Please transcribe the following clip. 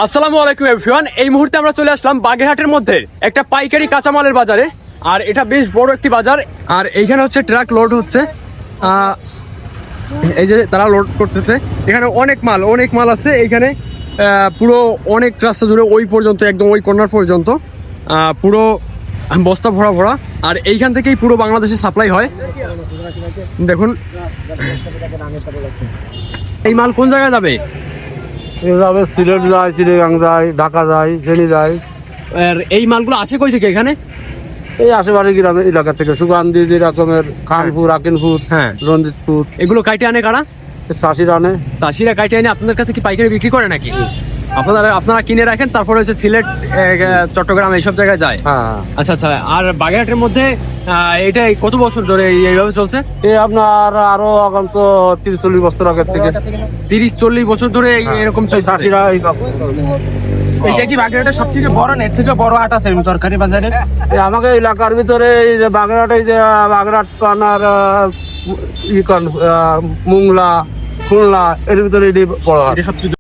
আসসালামু আলাইকুম এভরিওয়ান। এই মুহূর্তে আমরা চলে আসলাম বাগেরহাটের মধ্যে একটা পাইকারি কাঁচামালের বাজারে। আর এটা বেশ বড় একটি বাজার। আর এইখানে হচ্ছে ট্রাক লোড হচ্ছে, এই যে তারা লোড করতেছে। এখানে অনেক মাল আছে এইখানে, পুরো অনেক রাস্তা জুড়ে ওই পর্যন্ত, একদম ওই কর্নার পর্যন্ত পুরো বস্তা ভরা ভরা। আর এইখান থেকেই পুরো বাংলাদেশে সাপ্লাই হয়। দেখুন এই মাল কোন জায়গায় যাবে? এভাবে সিলেট যায়, চিড়িগাং যায়, ঢাকা যায়, ফেনী যায়। আর এই মালগুলো আসে কই থেকে? এখানে এই আশেপাশে গ্রামের এলাকা থেকে সুগান্ধি রকমের খানপুর, আকিনপুর, হ্যাঁ, রঞ্জিতপুর। এগুলো কাইটে আনে কারা? চাষির আনে। চাষিরা কাইটে আনে আপনাদের কাছে কি পাইকারি বিক্রি করে নাকি? আপনারা কিনে রাখেন, তারপরে হচ্ছে সিলেট, চট্টগ্রাম এইসব জায়গায় যায়। হ্যাঁ, আচ্ছা আচ্ছা। আর বাগেরহাটের মধ্যে এটা কত বছর ধরে এইভাবে চলছে? এই আপনার আরো আগন্ত 30-40 বছর আগের থেকে 30-40 বছর ধরে এরকম চলছে। চাষিরা এটা কি বাগেরহাটের সবথেকে বড় নেট থেকে বড় হাট আছে তরকারি বাজারে? আমাকে এলাকার ভিতরে এই যে বাগেরহাট, এই যে বাগেরহাট কানার মুংলা, খুলনা, এর ভিতরে এটি বড় হাট। এটা সবচেয়ে